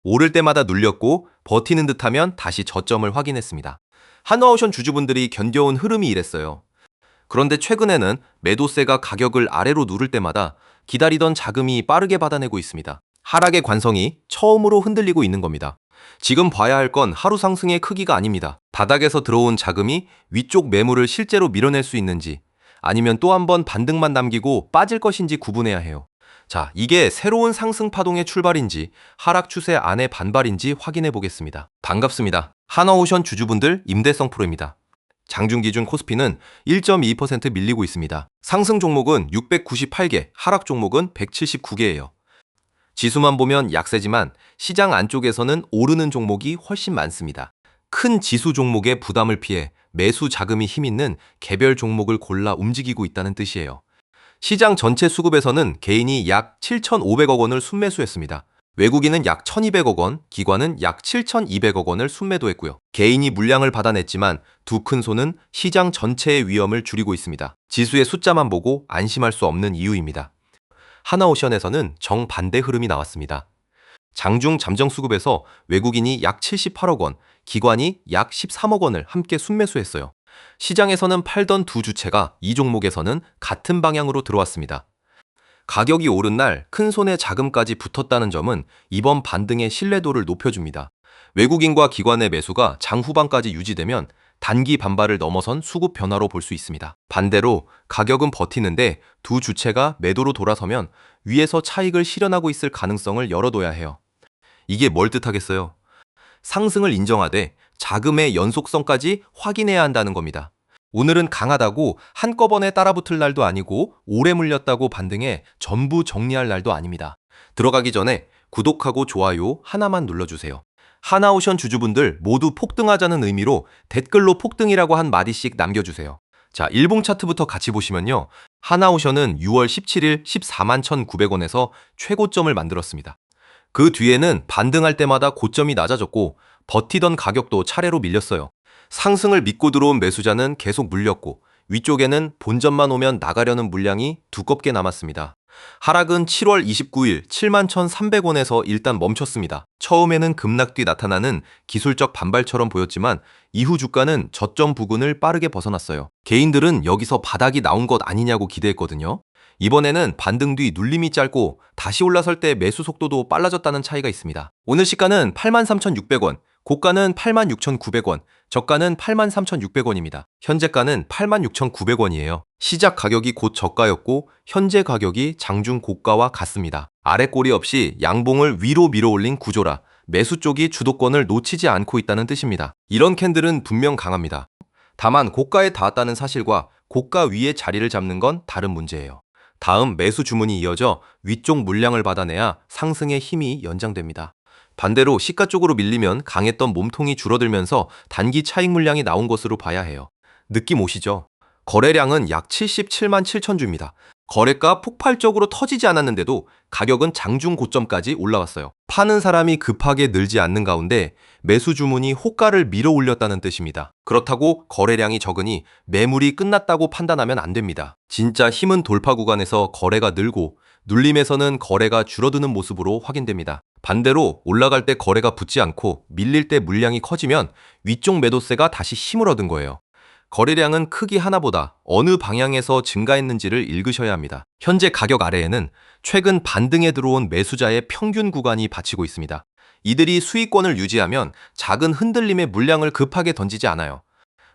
오를 때마다 눌렸고 버티는 듯하면 다시 저점을 확인했습니다. 하나오션 주주분들이 견뎌온 흐름이 이랬어요. 그런데 최근에는 매도세가 가격을 아래로 누를 때마다 기다리던 자금이 빠르게 받아내고 있습니다. 하락의 관성이 처음으로 흔들리고 있는 겁니다. 지금 봐야 할 건 하루 상승의 크기가 아닙니다. 바닥에서 들어온 자금이 위쪽 매물을 실제로 밀어낼 수 있는지, 아니면 또 한 번 반등만 남기고 빠질 것인지 구분해야 해요. 자, 이게 새로운 상승 파동의 출발인지 하락 추세 안의 반발인지 확인해 보겠습니다. 반갑습니다. 하나오션 주주분들 임대성 프로입니다. 장중 기준 코스피는 1.2% 밀리고 있습니다. 상승 종목은 698개, 하락 종목은 179개예요. 지수만 보면 약세지만 시장 안쪽에서는 오르는 종목이 훨씬 많습니다. 큰 지수 종목의 부담을 피해 매수 자금이 힘있는 개별 종목을 골라 움직이고 있다는 뜻이에요. 시장 전체 수급에서는 개인이 약 7,500억 원을 순매수했습니다. 외국인은 약 1,200억 원, 기관은 약 7,200억 원을 순매도했고요. 개인이 물량을 받아냈지만 두 큰 손은 시장 전체의 위험을 줄이고 있습니다. 지수의 숫자만 보고 안심할 수 없는 이유입니다. 하나오션에서는 정반대 흐름이 나왔습니다. 장중 잠정 수급에서 외국인이 약 78억 원, 기관이 약 13억 원을 함께 순매수했어요. 시장에서는 팔던 두 주체가 이 종목에서는 같은 방향으로 들어왔습니다. 가격이 오른 날 큰 손에 자금까지 붙었다는 점은 이번 반등의 신뢰도를 높여줍니다. 외국인과 기관의 매수가 장 후반까지 유지되면 단기 반발을 넘어선 수급 변화로 볼 수 있습니다. 반대로 가격은 버티는데 두 주체가 매도로 돌아서면 위에서 차익을 실현하고 있을 가능성을 열어둬야 해요. 이게 뭘 뜻하겠어요? 상승을 인정하되 자금의 연속성까지 확인해야 한다는 겁니다. 오늘은 강하다고 한꺼번에 따라붙을 날도 아니고 오래 물렸다고 반등해 전부 정리할 날도 아닙니다. 들어가기 전에 구독하고 좋아요 하나만 눌러주세요. 하나오션 주주분들 모두 폭등하자는 의미로 댓글로 폭등이라고 한 마디씩 남겨주세요. 자, 일봉 차트부터 같이 보시면요. 하나오션은 6월 17일 14만 1,900원에서 최고점을 만들었습니다. 그 뒤에는 반등할 때마다 고점이 낮아졌고 버티던 가격도 차례로 밀렸어요. 상승을 믿고 들어온 매수자는 계속 물렸고 위쪽에는 본전만 오면 나가려는 물량이 두껍게 남았습니다. 하락은 7월 29일 7만 1,300원에서 일단 멈췄습니다. 처음에는 급락 뒤 나타나는 기술적 반발처럼 보였지만 이후 주가는 저점 부근을 빠르게 벗어났어요. 개인들은 여기서 바닥이 나온 것 아니냐고 기대했거든요. 이번에는 반등 뒤 눌림이 짧고 다시 올라설 때 매수 속도도 빨라졌다는 차이가 있습니다. 오늘 시가는 83,600원, 고가는 86,900원, 저가는 83,600원입니다. 현재가는 86,900원이에요. 시작 가격이 곧 저가였고 현재 가격이 장중 고가와 같습니다. 아래 꼬리 없이 양봉을 위로 밀어올린 구조라 매수 쪽이 주도권을 놓치지 않고 있다는 뜻입니다. 이런 캔들은 분명 강합니다. 다만 고가에 닿았다는 사실과 고가 위에 자리를 잡는 건 다른 문제예요. 다음 매수 주문이 이어져 위쪽 물량을 받아내야 상승의 힘이 연장됩니다. 반대로 시가 쪽으로 밀리면 강했던 몸통이 줄어들면서 단기 차익 물량이 나온 것으로 봐야 해요. 느낌 오시죠? 거래량은 약 77만 7천 주입니다. 거래가 폭발적으로 터지지 않았는데도 가격은 장중 고점까지 올라왔어요. 파는 사람이 급하게 늘지 않는 가운데 매수 주문이 호가를 밀어 올렸다는 뜻입니다. 그렇다고 거래량이 적으니 매물이 끝났다고 판단하면 안 됩니다. 진짜 힘은 돌파 구간에서 거래가 늘고 눌림에서는 거래가 줄어드는 모습으로 확인됩니다. 반대로 올라갈 때 거래가 붙지 않고 밀릴 때 물량이 커지면 위쪽 매도세가 다시 힘을 얻은 거예요. 거래량은 크기 하나보다 어느 방향에서 증가했는지를 읽으셔야 합니다. 현재 가격 아래에는 최근 반등에 들어온 매수자의 평균 구간이 받치고 있습니다. 이들이 수익권을 유지하면 작은 흔들림의 물량을 급하게 던지지 않아요.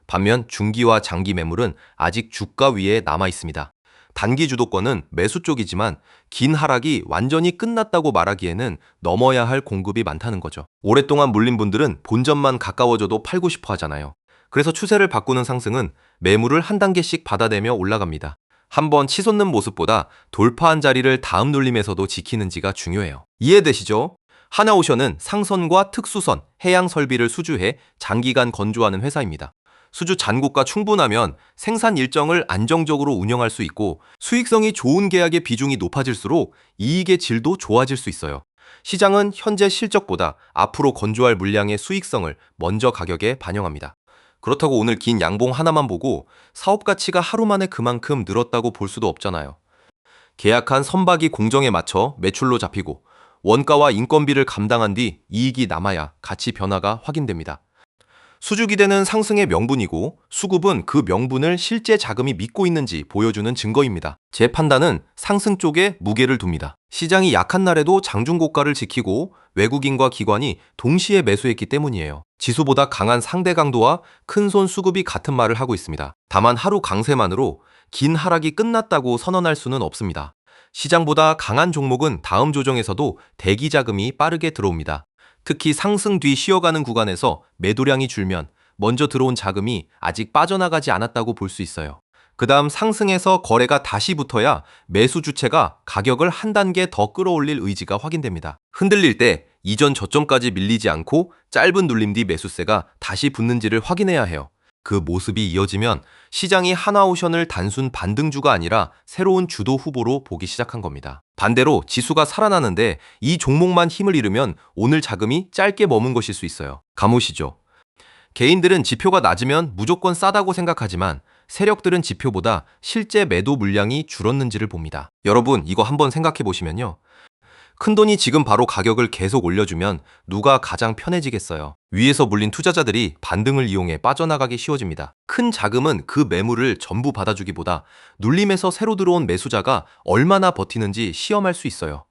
반면 중기와 장기 매물은 아직 주가 위에 남아 있습니다. 단기 주도권은 매수 쪽이지만 긴 하락이 완전히 끝났다고 말하기에는 넘어야 할 공급이 많다는 거죠. 오랫동안 물린 분들은 본전만 가까워져도 팔고 싶어 하잖아요. 그래서 추세를 바꾸는 상승은 매물을 한 단계씩 받아내며 올라갑니다. 한번 치솟는 모습보다 돌파한 자리를 다음 눌림에서도 지키는지가 중요해요. 이해되시죠? 하나오션은 상선과 특수선, 해양 설비를 수주해 장기간 건조하는 회사입니다. 수주 잔고가 충분하면 생산 일정을 안정적으로 운영할 수 있고 수익성이 좋은 계약의 비중이 높아질수록 이익의 질도 좋아질 수 있어요. 시장은 현재 실적보다 앞으로 건조할 물량의 수익성을 먼저 가격에 반영합니다. 그렇다고 오늘 긴 양봉 하나만 보고 사업 가치가 하루 만에 그만큼 늘었다고 볼 수도 없잖아요. 계약한 선박이 공정에 맞춰 매출로 잡히고 원가와 인건비를 감당한 뒤 이익이 남아야 가치 변화가 확인됩니다. 수주기대는 상승의 명분이고 수급은 그 명분을 실제 자금이 믿고 있는지 보여주는 증거입니다. 제 판단은 상승 쪽에 무게를 둡니다. 시장이 약한 날에도 장중고가를 지키고 외국인과 기관이 동시에 매수했기 때문이에요. 지수보다 강한 상대 강도와 큰손 수급이 같은 말을 하고 있습니다. 다만 하루 강세만으로 긴 하락이 끝났다고 선언할 수는 없습니다. 시장보다 강한 종목은 다음 조정에서도 대기 자금이 빠르게 들어옵니다. 특히 상승 뒤 쉬어가는 구간에서 매도량이 줄면 먼저 들어온 자금이 아직 빠져나가지 않았다고 볼 수 있어요. 그 다음 상승에서 거래가 다시 붙어야 매수 주체가 가격을 한 단계 더 끌어올릴 의지가 확인됩니다. 흔들릴 때 이전 저점까지 밀리지 않고 짧은 눌림 뒤 매수세가 다시 붙는지를 확인해야 해요. 그 모습이 이어지면 시장이 하나오션을 단순 반등주가 아니라 새로운 주도 후보로 보기 시작한 겁니다. 반대로 지수가 살아나는데 이 종목만 힘을 잃으면 오늘 자금이 짧게 머문 것일 수 있어요. 감으시죠? 개인들은 지표가 낮으면 무조건 싸다고 생각하지만 세력들은 지표보다 실제 매도 물량이 줄었는지를 봅니다. 여러분, 이거 한번 생각해 보시면요. 큰돈이 지금 바로 가격을 계속 올려주면 누가 가장 편해지겠어요. 위에서 물린 투자자들이 반등을 이용해 빠져나가기 쉬워집니다. 큰 자금은 그 매물을 전부 받아주기보다 눌림에서 새로 들어온 매수자가 얼마나 버티는지 시험할 수 있어요.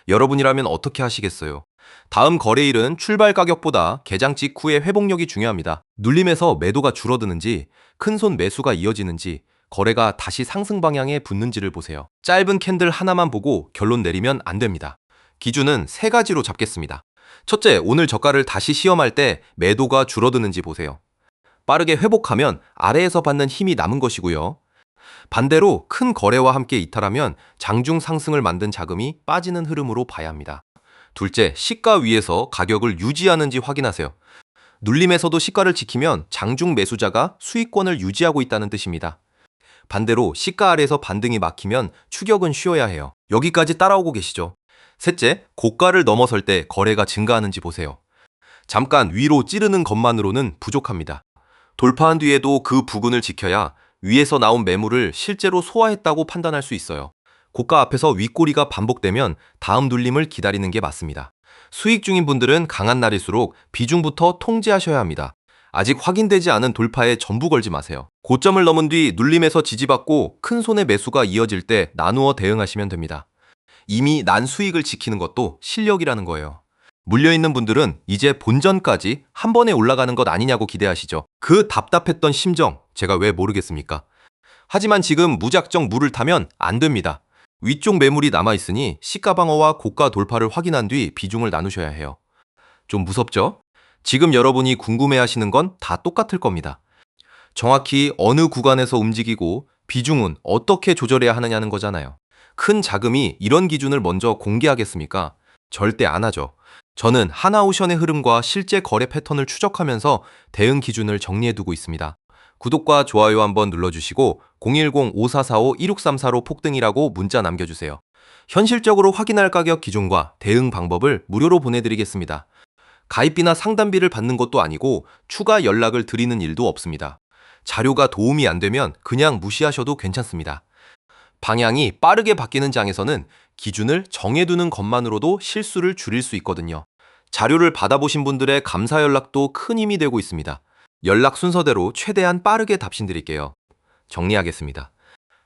여러분이라면 어떻게 하시겠어요? 다음 거래일은 출발 가격보다 개장 직후의 회복력이 중요합니다. 눌림에서 매도가 줄어드는지, 큰손 매수가 이어지는지, 거래가 다시 상승 방향에 붙는지를 보세요. 짧은 캔들 하나만 보고 결론 내리면 안 됩니다. 기준은 세 가지로 잡겠습니다. 첫째, 오늘 저가를 다시 시험할 때 매도가 줄어드는지 보세요. 빠르게 회복하면 아래에서 받는 힘이 남은 것이고요. 반대로 큰 거래와 함께 이탈하면 장중 상승을 만든 자금이 빠지는 흐름으로 봐야 합니다. 둘째, 시가 위에서 가격을 유지하는지 확인하세요. 눌림에서도 시가를 지키면 장중 매수자가 수익권을 유지하고 있다는 뜻입니다. 반대로 시가 아래에서 반등이 막히면 추격은 쉬어야 해요. 여기까지 따라오고 계시죠? 셋째, 고가를 넘어설 때 거래가 증가하는지 보세요. 잠깐 위로 찌르는 것만으로는 부족합니다. 돌파한 뒤에도 그 부근을 지켜야 위에서 나온 매물을 실제로 소화했다고 판단할 수 있어요. 고가 앞에서 윗꼬리가 반복되면 다음 눌림을 기다리는 게 맞습니다. 수익 중인 분들은 강한 날일수록 비중부터 통제하셔야 합니다. 아직 확인되지 않은 돌파에 전부 걸지 마세요. 고점을 넘은 뒤 눌림에서 지지받고 큰 손의 매수가 이어질 때 나누어 대응하시면 됩니다. 이미 난 수익을 지키는 것도 실력이라는 거예요. 물려있는 분들은 이제 본전까지 한 번에 올라가는 것 아니냐고 기대하시죠. 그 답답했던 심정 제가 왜 모르겠습니까? 하지만 지금 무작정 물을 타면 안 됩니다. 위쪽 매물이 남아있으니 시가 방어와 고가 돌파를 확인한 뒤 비중을 나누셔야 해요. 좀 무섭죠? 지금 여러분이 궁금해하시는 건 다 똑같을 겁니다. 정확히 어느 구간에서 움직이고 비중은 어떻게 조절해야 하느냐는 거잖아요. 큰 자금이 이런 기준을 먼저 공개하겠습니까? 절대 안 하죠. 저는 하나오션의 흐름과 실제 거래 패턴을 추적하면서 대응 기준을 정리해두고 있습니다. 구독과 좋아요 한번 눌러주시고 010-5445-1634로 폭등이라고 문자 남겨주세요. 현실적으로 확인할 가격 기준과 대응 방법을 무료로 보내드리겠습니다. 가입비나 상담비를 받는 것도 아니고 추가 연락을 드리는 일도 없습니다. 자료가 도움이 안 되면 그냥 무시하셔도 괜찮습니다. 방향이 빠르게 바뀌는 장에서는 기준을 정해두는 것만으로도 실수를 줄일 수 있거든요. 자료를 받아보신 분들의 감사 연락도 큰 힘이 되고 있습니다. 연락 순서대로 최대한 빠르게 답신드릴게요. 정리하겠습니다.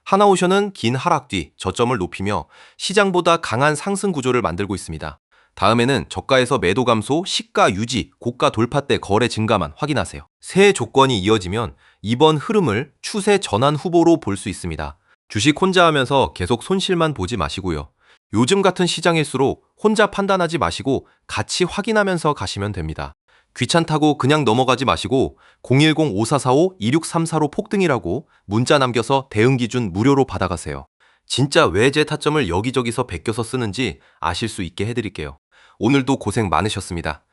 하나오션은 긴 하락 뒤 저점을 높이며 시장보다 강한 상승 구조를 만들고 있습니다. 다음에는 저가에서 매도 감소, 시가 유지, 고가 돌파 때 거래 증가만 확인하세요. 세 조건이 이어지면 이번 흐름을 추세 전환 후보로 볼 수 있습니다. 주식 혼자 하면서 계속 손실만 보지 마시고요. 요즘 같은 시장일수록 혼자 판단하지 마시고 같이 확인하면서 가시면 됩니다. 귀찮다고 그냥 넘어가지 마시고 010-5445-2634로 폭등이라고 문자 남겨서 대응 기준 무료로 받아가세요. 진짜 왜 제 타점을 여기저기서 베껴서 쓰는지 아실 수 있게 해드릴게요. 오늘도 고생 많으셨습니다.